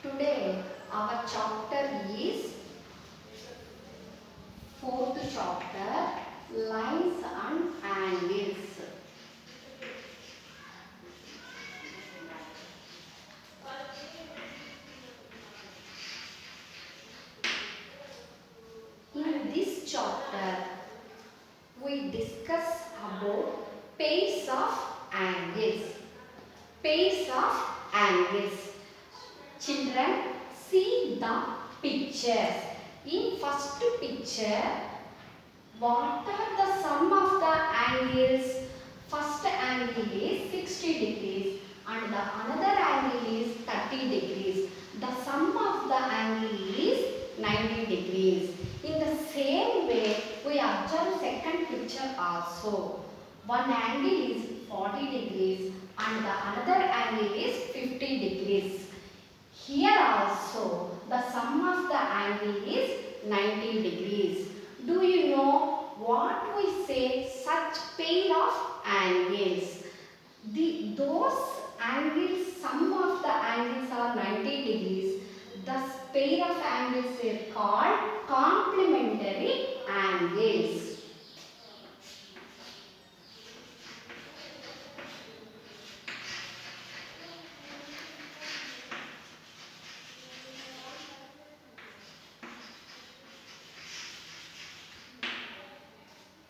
Today our chapter is fourth chapter, lines and angles. In this chapter we discuss about pairs of angles. Pairs of angles. Children, see the pictures. In first picture, what are the sum of the angles? First angle is 60 degrees and the another angle is 30 degrees. The sum of the angle is 90 degrees. In the same way, we observe second picture also. One angle is 40 degrees and the another angle is 50 degrees. Here also the sum of the angle is 90 degrees. Do you know what we say such pair of angles? Those angles, sum of the angles are 90 degrees. Thus pair of angles are called complementary angles.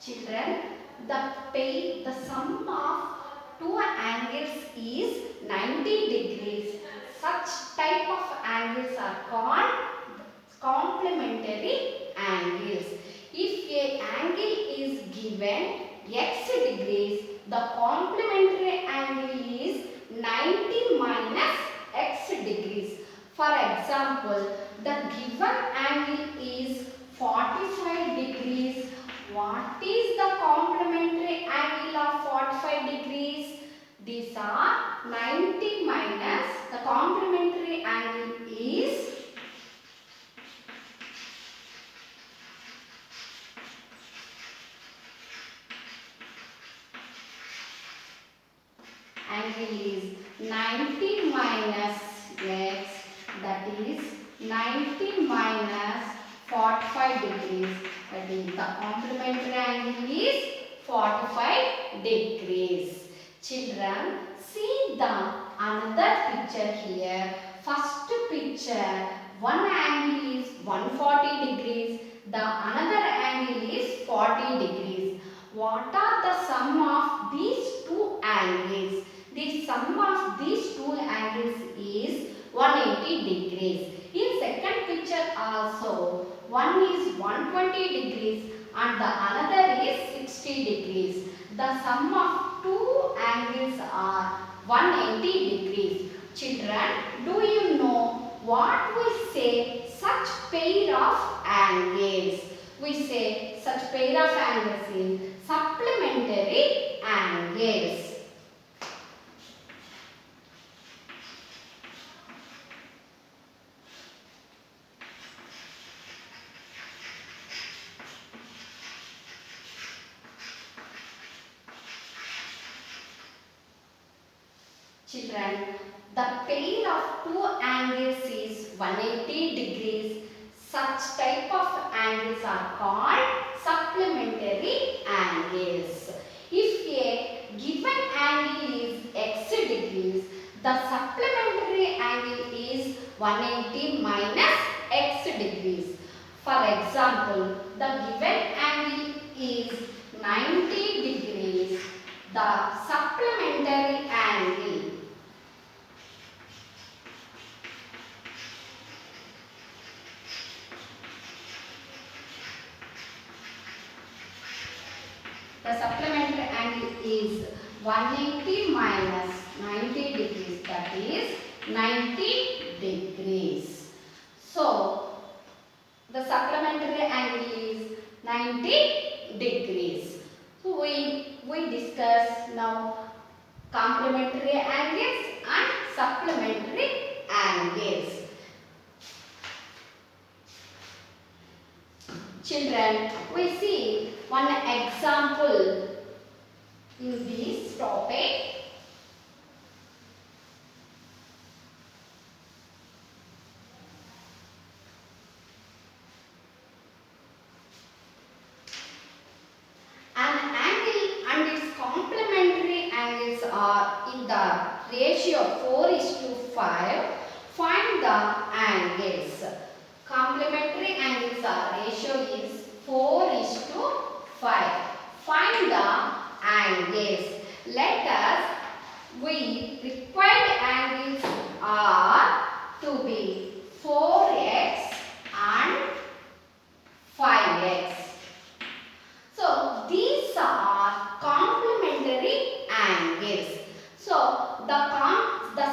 Children, the sum of two angles is 90 degrees. Such type of angles are called complementary angles. If a angle is given x degrees, the complementary angle is 90 minus x degrees. For example, the given angle is 45 degrees. What is the complementary angle of 45 degrees? These are 90 minus the complementary angle is angle is 90 minus x, that is 90 minus 45 degrees, that is the complementary angle is 45 degrees. Children, see the another picture here. First picture, one angle is 140 degrees, the another angle is 40 degrees. What are the sum of these two angles? The sum of these two angles is 180 degrees. In second picture also, one is 120 degrees and the another is 60 degrees. The sum of two angles are 180 degrees. Children, do you know what we say such pair of angles? We say such pair of angles is supplementary angles. Children, the pair of two angles is 180 degrees. Such type of angles are called supplementary angles. If a given angle is x degrees, the supplementary angle is 180 minus x degrees. For example, the given angle is 90 degrees. The supplementary angle is 180 minus 90 degrees, that is 90 degrees. So, the supplementary angle is 90 degrees. So, we discuss now complementary angles and supplementary angles. Children, we see one example in this topic. in the ratio 4:5, find the angles. Complementary angles ratio is 4:5. Find the angles. Let us, we required angles are to be 4x and 5x. So these are complementary angles. So the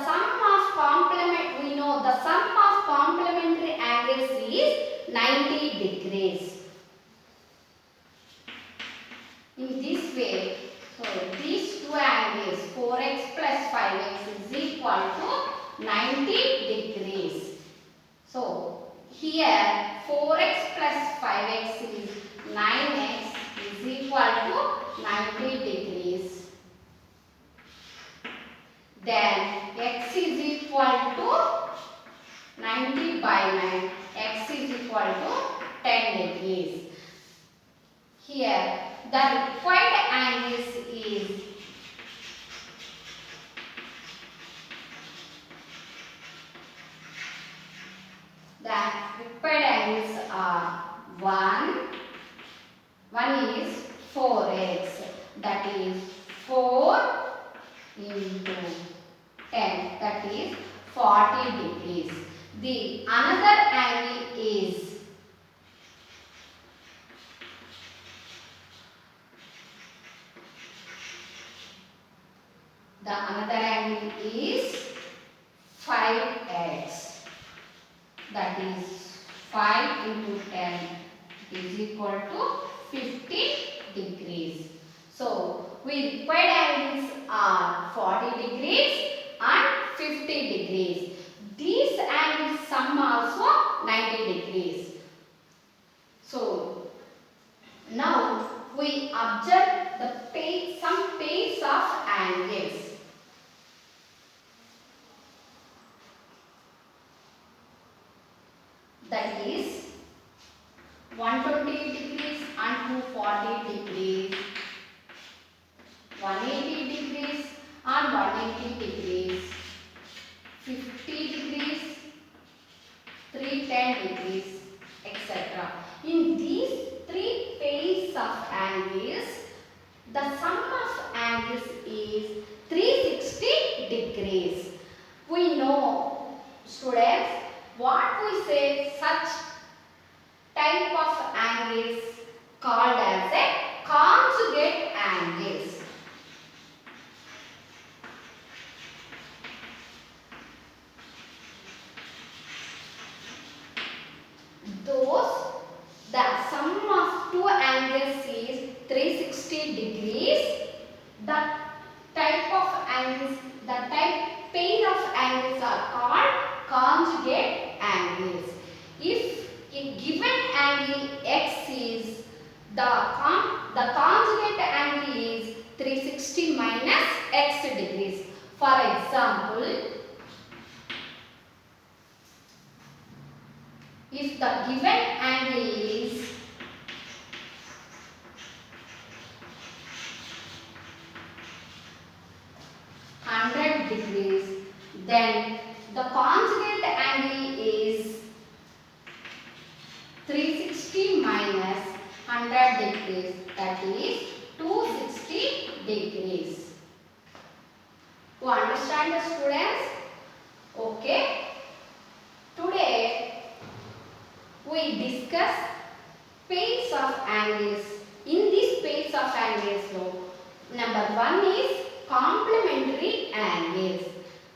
sum of complement, we know the sum of complementary angles is 90 degrees. In this way, so these two angles 4x plus 5x is equal to 90 degrees. So here 4x plus 5x is 9x is equal to 90 degrees. Then x is equal to 90 by 9. X is equal to 10 degrees. Here the required angles is one is 4x, that is 4 into 10, that is 40 degrees. The another angle is the another angle is 5x, that is 5 into 10 is equal to 50 degrees. So we required angles are 40 degrees and 50 degrees. These angles sum also 90 degrees. So now we observe some pairs of angles. That is 120 degrees and 240 degrees, 180 degrees and 180 degrees, 50 degrees, 310 degrees, etc. In these three pairs of angles, the sum of angles is 360 degrees. We know, students, what we say such type of angles called as a conjugate angles. The sum of two angles is 360 degrees. The type of angles, the type pair of angles are called conjugate angles. If a given angle x is the conjugate angle is 360 minus x degrees. For example, if the given angle is 100 degrees, then the conjugate angle is 360 minus 100 degrees, that is 260 degrees. You understand the students? Okay. Today we discuss pairs of angles. In these pairs of angles, number one is complementary angles.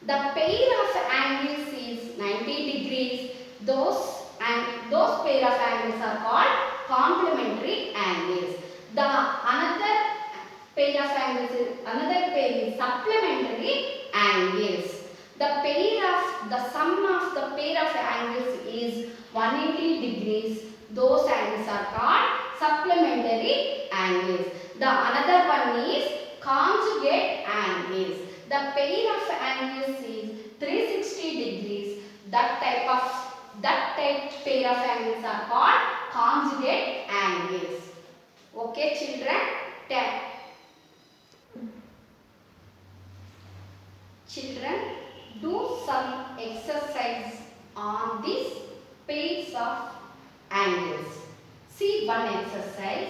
The pair of angles is 90 degrees. Those pair of angles are called complementary angles. The another pair of angles is supplementary angles. The sum of the pair of angles is 180 degrees. Those angles are called supplementary angles. The another one is conjugate angles. The pair of angles is 360 degrees. That type pair of angles are called conjugate angles. Okay, children? Children, do some exercise on this pairs of angles. See one exercise.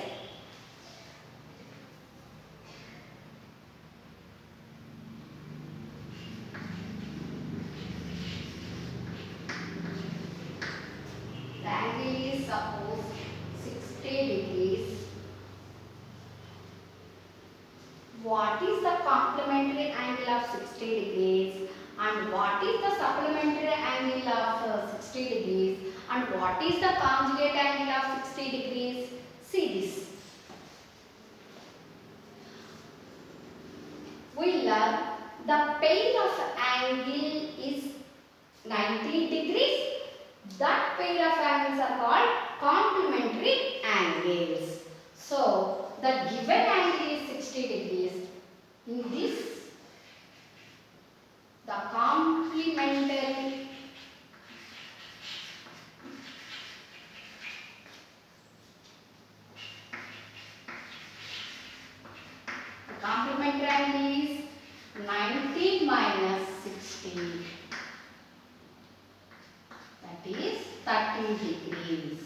The angle is suppose 60 degrees. What is the complementary angle of 60 degrees and what is the supplementary angle of 60 degrees and what is the conjugate angle of 60 degrees? See this. We learn the pair of angle is 90 degrees. That pair of angles are called complementary angles. So, the given angle is 60 degrees. In this, the complementary angle is 90 minus 60. That is 30 degrees.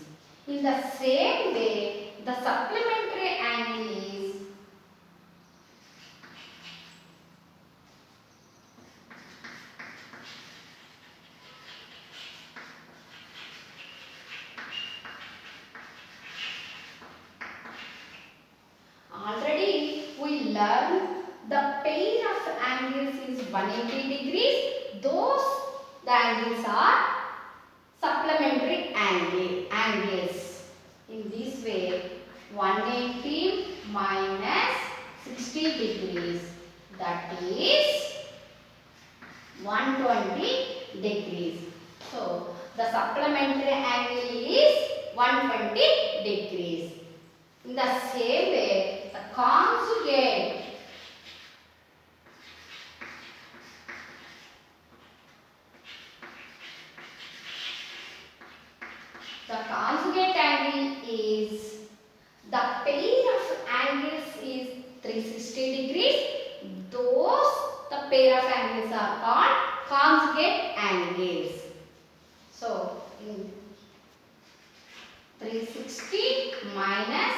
In the same way, the supplementary angle is already we learned the pair of angles is 180 degrees. Those the angles are supplementary angles. In this way, 180 minus 60 degrees, that is 120 degrees. So, the supplementary angle is 120 degrees. In the same way, the conjugate angle is, the pair of angles is 360 degrees. The pair of angles are called conjugate angles. So, in 360 minus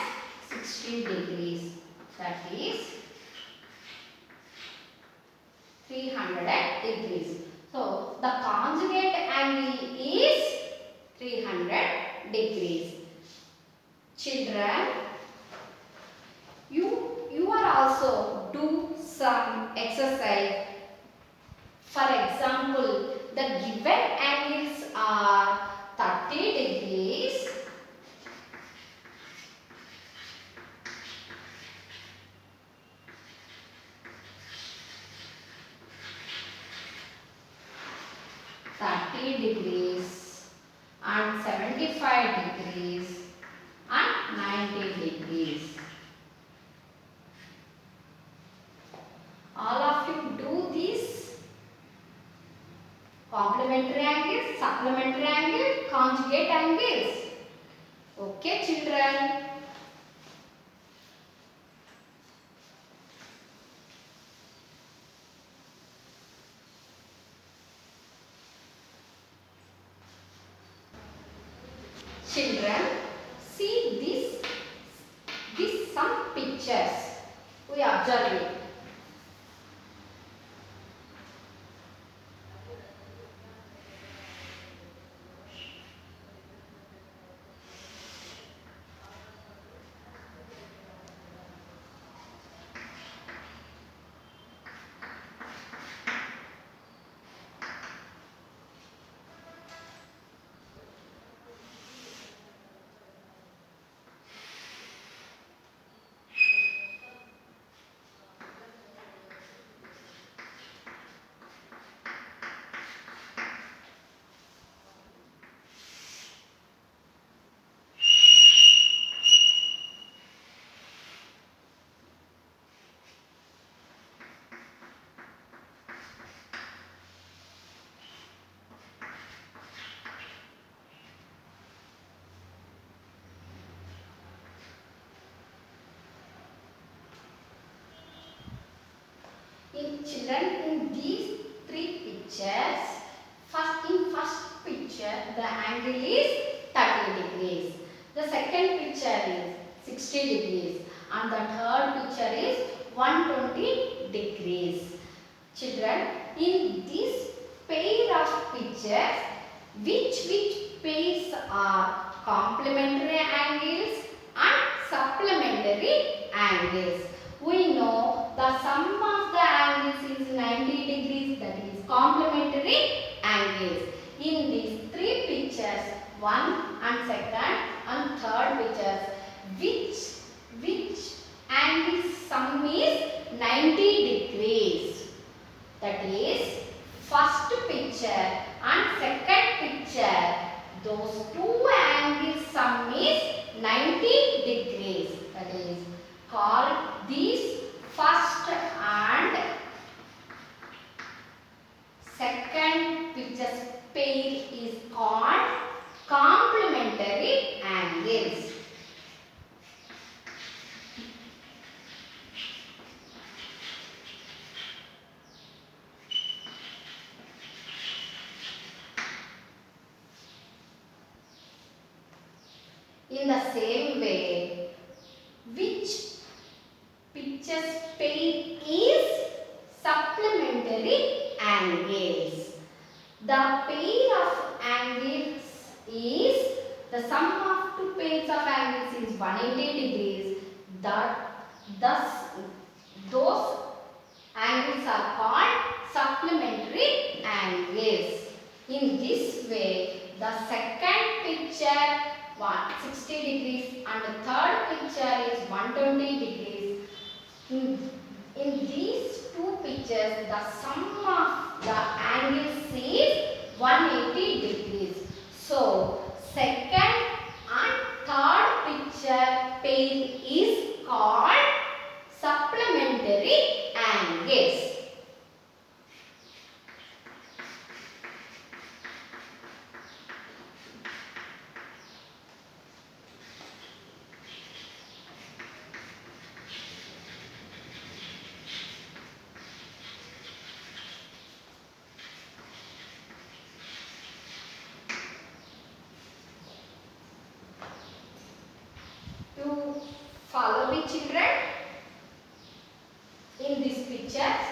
60 degrees, that is 300 degrees. So, the conjugate angle is 300 degrees. Children, you are also do some exercise. For example, the given angles are 30 degrees, and 75 degrees and 90 degrees. All of you do this complementary angles, supplementary angle, conjugate angles. Okay, children. Children, see this some pictures. We observe it. In children, in these three pictures. In first picture, the angle is 30 degrees. The second picture is 60 degrees. And the third picture is 120 degrees. Children, in this pair of pictures, which pairs are complementary angles and supplementary angles? We know the sum of the angles is 90 degrees, that is complementary angles. In these three pictures, one and second and third pictures, which angle sum is 90 degrees? That is first picture and second picture, those two angles sum is 90 degrees. That is called these first and second pictures pair is called complementary angles. In the same way, which pictures pair is supplementary angles? The pair of angles is, the sum of two pairs of angles is 180 degrees. Thus, those angles are called supplementary angles. In this way, the second picture 60 degrees and the third picture is 120 degrees. In these two pictures, the sum of the angles is 180 degrees. So, second and third picture pair is called supplementary angles. To follow me, children, in these pictures,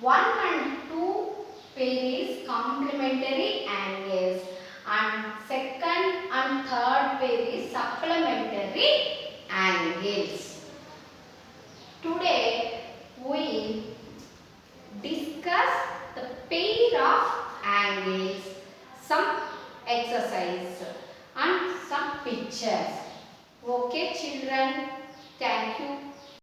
1 and 2 pair is complementary angles and second and third pair is supplementary angles. Today we discuss the pair of angles, some exercise and some pictures. Okay, children, thank you.